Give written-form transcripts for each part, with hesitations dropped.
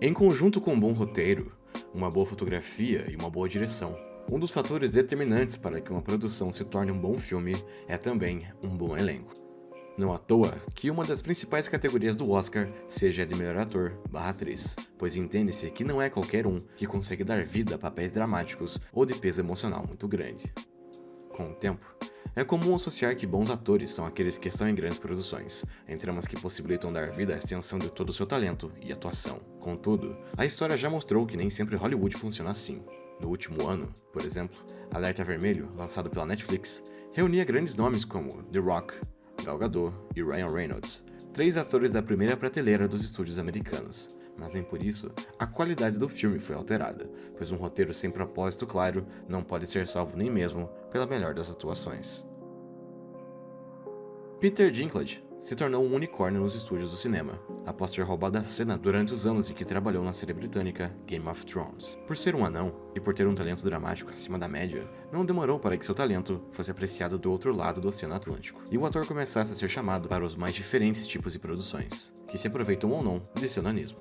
Em conjunto com um bom roteiro, uma boa fotografia e uma boa direção, um dos fatores determinantes para que uma produção se torne um bom filme é também um bom elenco. Não à toa que uma das principais categorias do Oscar seja a de melhor ator/atriz, pois entende-se que não é qualquer um que consegue dar vida a papéis dramáticos ou de peso emocional muito grande. Com o tempo, é comum associar que bons atores são aqueles que estão em grandes produções, em tramas que possibilitam dar vida à extensão de todo o seu talento e atuação. Contudo, a história já mostrou que nem sempre Hollywood funciona assim. No último ano, por exemplo, Alerta Vermelho, lançado pela Netflix, reunia grandes nomes como The Rock, Gal Gadot e Ryan Reynolds, 3 atores da primeira prateleira dos estúdios americanos. Mas nem por isso, a qualidade do filme foi alterada, pois um roteiro sem propósito claro não pode ser salvo nem mesmo pela melhor das atuações. Peter Dinklage se tornou um unicórnio nos estúdios do cinema, após ter roubado a cena durante os anos em que trabalhou na série britânica Game of Thrones. Por ser um anão e por ter um talento dramático acima da média, não demorou para que seu talento fosse apreciado do outro lado do Oceano Atlântico, e o ator começasse a ser chamado para os mais diferentes tipos de produções, que se aproveitam ou não de seu nanismo.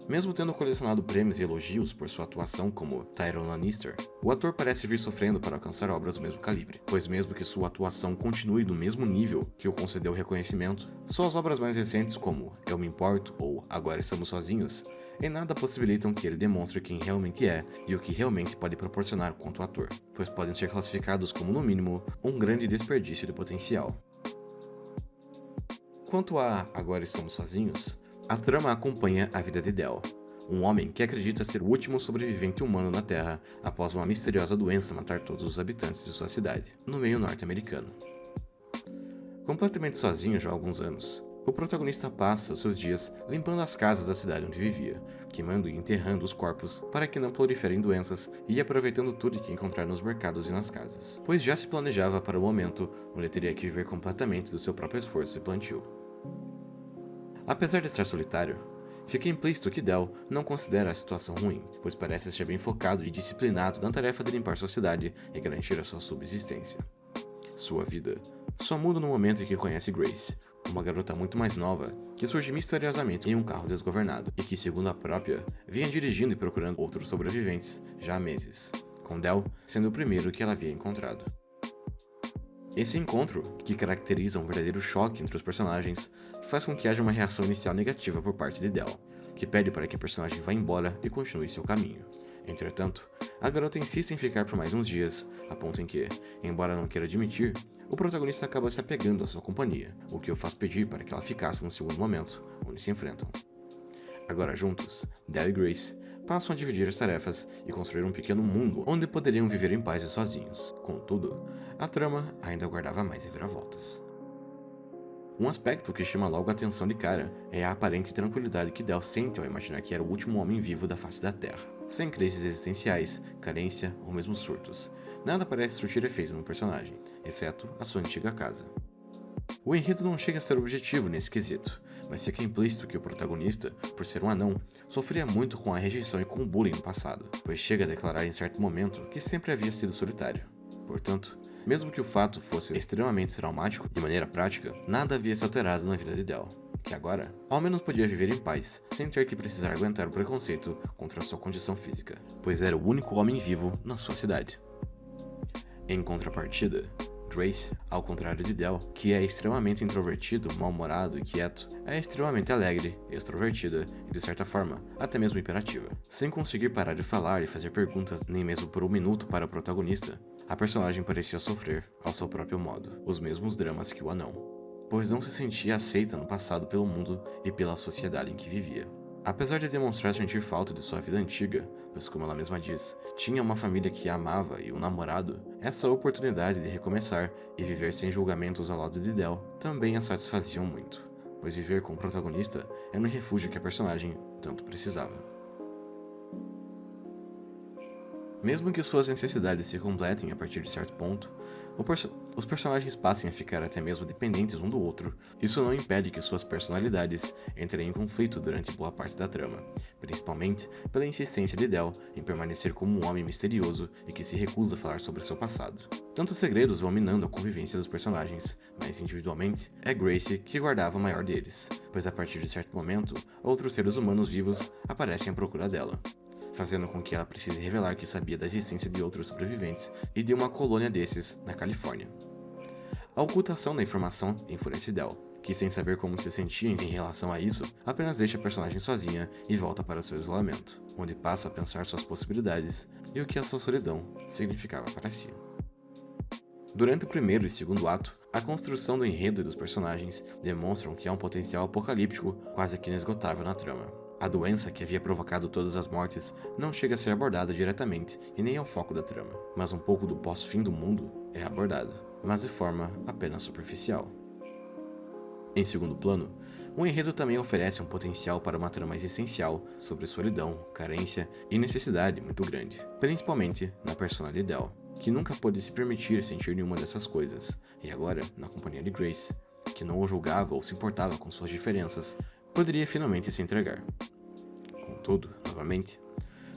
Mesmo tendo colecionado prêmios e elogios por sua atuação como Tyrion Lannister, o ator parece vir sofrendo para alcançar obras do mesmo calibre, pois mesmo que sua atuação continue do mesmo nível que o concedeu reconhecimento, só as obras mais recentes como Eu Me Importo ou Agora Estamos Sozinhos, em nada possibilitam que ele demonstre quem realmente é e o que realmente pode proporcionar quanto ator, pois podem ser classificados como, no mínimo, um grande desperdício de potencial. Quanto a Agora Estamos Sozinhos, a trama acompanha a vida de Del, um homem que acredita ser o último sobrevivente humano na Terra após uma misteriosa doença matar todos os habitantes de sua cidade, no meio norte-americano. Completamente sozinho já há alguns anos, o protagonista passa seus dias limpando as casas da cidade onde vivia, queimando e enterrando os corpos para que não proliferem doenças e aproveitando tudo que encontrar nos mercados e nas casas, pois já se planejava para o momento onde teria que viver completamente do seu próprio esforço e plantio. Apesar de estar solitário, fica implícito que Del não considera a situação ruim, pois parece ser bem focado e disciplinado na tarefa de limpar sua cidade e garantir a sua subsistência. Sua vida só muda no momento em que conhece Grace, uma garota muito mais nova que surge misteriosamente em um carro desgovernado e que, segundo a própria, vinha dirigindo e procurando outros sobreviventes já há meses, com Del sendo o primeiro que ela havia encontrado. Esse encontro, que caracteriza um verdadeiro choque entre os personagens, faz com que haja uma reação inicial negativa por parte de Del, que pede para que a personagem vá embora e continue seu caminho. Entretanto, a garota insiste em ficar por mais uns dias, a ponto em que, embora não queira admitir, o protagonista acaba se apegando à sua companhia, o que o faz pedir para que ela ficasse no segundo momento, onde se enfrentam. Agora juntos, Del e Grace passam a dividir as tarefas e construir um pequeno mundo onde poderiam viver em paz e sozinhos. Contudo, a trama ainda guardava mais reviravoltas. Um aspecto que chama logo a atenção de cara é a aparente tranquilidade que Del sente ao imaginar que era o último homem vivo da face da Terra, sem crises existenciais, carência ou mesmo surtos. Nada parece surtir efeito no personagem, exceto a sua antiga casa. O enredo não chega a ser objetivo nesse quesito, mas fica implícito que o protagonista, por ser um anão, sofria muito com a rejeição e com o bullying no passado, pois chega a declarar em certo momento que sempre havia sido solitário. Portanto, mesmo que o fato fosse extremamente traumático, de maneira prática, nada havia se alterado na vida de Del, que agora, ao menos podia viver em paz, sem ter que precisar aguentar o preconceito contra sua condição física, pois era o único homem vivo na sua cidade. Em contrapartida, Grace, ao contrário de Del, que é extremamente introvertido, mal-humorado e quieto, é extremamente alegre, extrovertida e, de certa forma, até mesmo hiperativa. Sem conseguir parar de falar e fazer perguntas nem mesmo por um minuto para o protagonista, a personagem parecia sofrer, ao seu próprio modo, os mesmos dramas que o anão, pois não se sentia aceita no passado pelo mundo e pela sociedade em que vivia. Apesar de demonstrar sentir falta de sua vida antiga, pois como ela mesma diz, tinha uma família que a amava e um namorado, essa oportunidade de recomeçar e viver sem julgamentos ao lado de Del também a satisfaziam muito, pois viver com o protagonista era um refúgio que a personagem tanto precisava. Mesmo que suas necessidades se completem a partir de certo ponto, os personagens passem a ficar até mesmo dependentes um do outro. Isso não impede que suas personalidades entrem em conflito durante boa parte da trama, principalmente pela insistência de Del em permanecer como um homem misterioso e que se recusa a falar sobre seu passado, Tantos segredos vão minando a convivência dos personagens, mas individualmente, é Grace que guardava o maior deles, pois a partir de certo momento, outros seres humanos vivos aparecem à procura dela, fazendo com que ela precise revelar que sabia da existência de outros sobreviventes e de uma colônia desses na Califórnia. A ocultação da informação enfurece Del, que sem saber como se sentia em relação a isso, apenas deixa a personagem sozinha e volta para seu isolamento, onde passa a pensar suas possibilidades e o que a sua solidão significava para si. Durante o primeiro e segundo ato, a construção do enredo e dos personagens demonstram que há um potencial apocalíptico quase que inesgotável na trama. A doença que havia provocado todas as mortes não chega a ser abordada diretamente e nem é o foco da trama, mas um pouco do pós-fim do mundo é abordado, mas de forma apenas superficial. Em segundo plano, o enredo também oferece um potencial para uma trama existencial sobre solidão, carência e necessidade muito grande, principalmente na personalidade de Del, que nunca pôde se permitir sentir nenhuma dessas coisas, e agora, na companhia de Grace, que não o julgava ou se importava com suas diferenças, poderia finalmente se entregar. Contudo, novamente,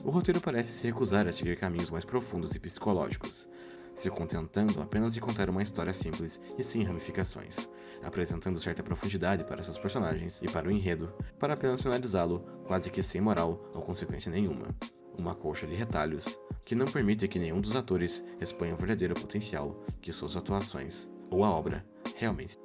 o roteiro parece se recusar a seguir caminhos mais profundos e psicológicos, se contentando apenas de contar uma história simples e sem ramificações, apresentando certa profundidade para seus personagens e para o enredo, para apenas finalizá-lo quase que sem moral ou consequência nenhuma. Uma colcha de retalhos que não permite que nenhum dos atores exponha o verdadeiro potencial que suas atuações ou a obra realmente.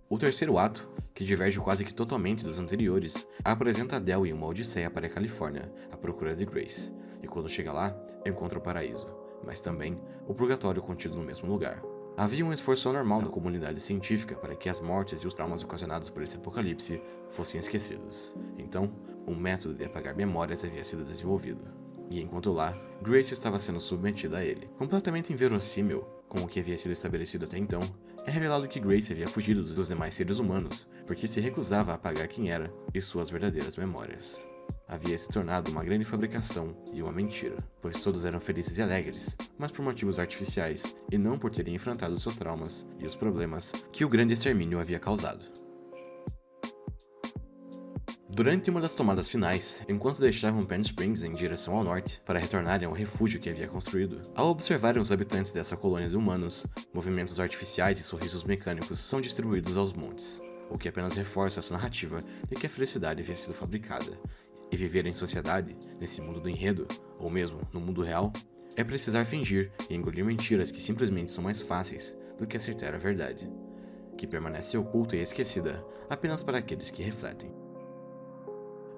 O terceiro ato, que diverge quase que totalmente dos anteriores, apresenta Del em uma odisseia para a Califórnia, à procura de Grace, e quando chega lá, encontra o paraíso, mas também o purgatório contido no mesmo lugar. Havia um esforço anormal da comunidade científica para que as mortes e os traumas ocasionados por esse apocalipse fossem esquecidos. Então, um método de apagar memórias havia sido desenvolvido. E enquanto lá, Grace estava sendo submetida a ele. Completamente inverossímil com o que havia sido estabelecido até então, é revelado que Grace havia fugido dos demais seres humanos porque se recusava a apagar quem era e suas verdadeiras memórias. Havia se tornado uma grande fabricação e uma mentira, pois todos eram felizes e alegres, mas por motivos artificiais e não por terem enfrentado seus traumas e os problemas que o grande extermínio havia causado. Durante uma das tomadas finais, enquanto deixavam Palm Springs em direção ao norte para retornarem ao refúgio que havia construído, ao observarem os habitantes dessa colônia de humanos, movimentos artificiais e sorrisos mecânicos são distribuídos aos montes, o que apenas reforça essa narrativa de que a felicidade havia sido fabricada. E viver em sociedade, nesse mundo do enredo, ou mesmo no mundo real, é precisar fingir e engolir mentiras que simplesmente são mais fáceis do que acertar a verdade, que permanece oculta e esquecida apenas para aqueles que refletem.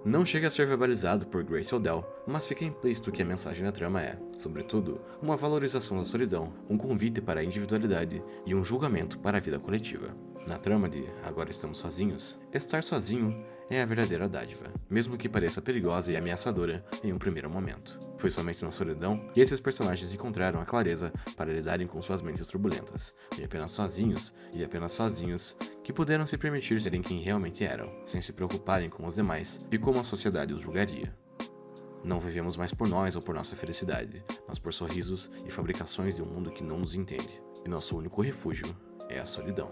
Não chega a ser verbalizado por Grace ou Del, mas fica implícito que a mensagem da trama é, sobretudo, uma valorização da solidão, um convite para a individualidade e um julgamento para a vida coletiva. Na trama de Agora Estamos Sozinhos, estar sozinho é a verdadeira dádiva, mesmo que pareça perigosa e ameaçadora em um primeiro momento. Foi somente na solidão que esses personagens encontraram a clareza para lidarem com suas mentes turbulentas, e apenas sozinhos, que puderam se permitir serem quem realmente eram, sem se preocuparem com os demais e como a sociedade os julgaria. Não vivemos mais por nós ou por nossa felicidade, mas por sorrisos e fabricações de um mundo que não nos entende, e nosso único refúgio é a solidão.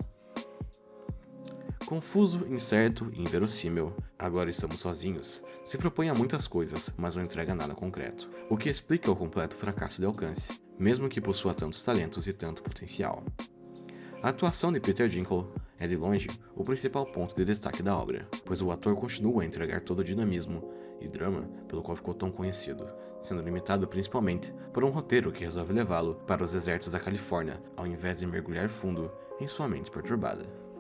Confuso, incerto e inverossímil, Agora Estamos Sozinhos se propõe a muitas coisas, mas não entrega nada concreto, o que explica o completo fracasso de alcance, mesmo que possua tantos talentos e tanto potencial. A atuação de Peter Dinklage é de longe o principal ponto de destaque da obra, pois o ator continua a entregar todo o dinamismo e drama pelo qual ficou tão conhecido, sendo limitado principalmente por um roteiro que resolve levá-lo para os desertos da Califórnia, ao invés de mergulhar fundo em sua mente perturbada.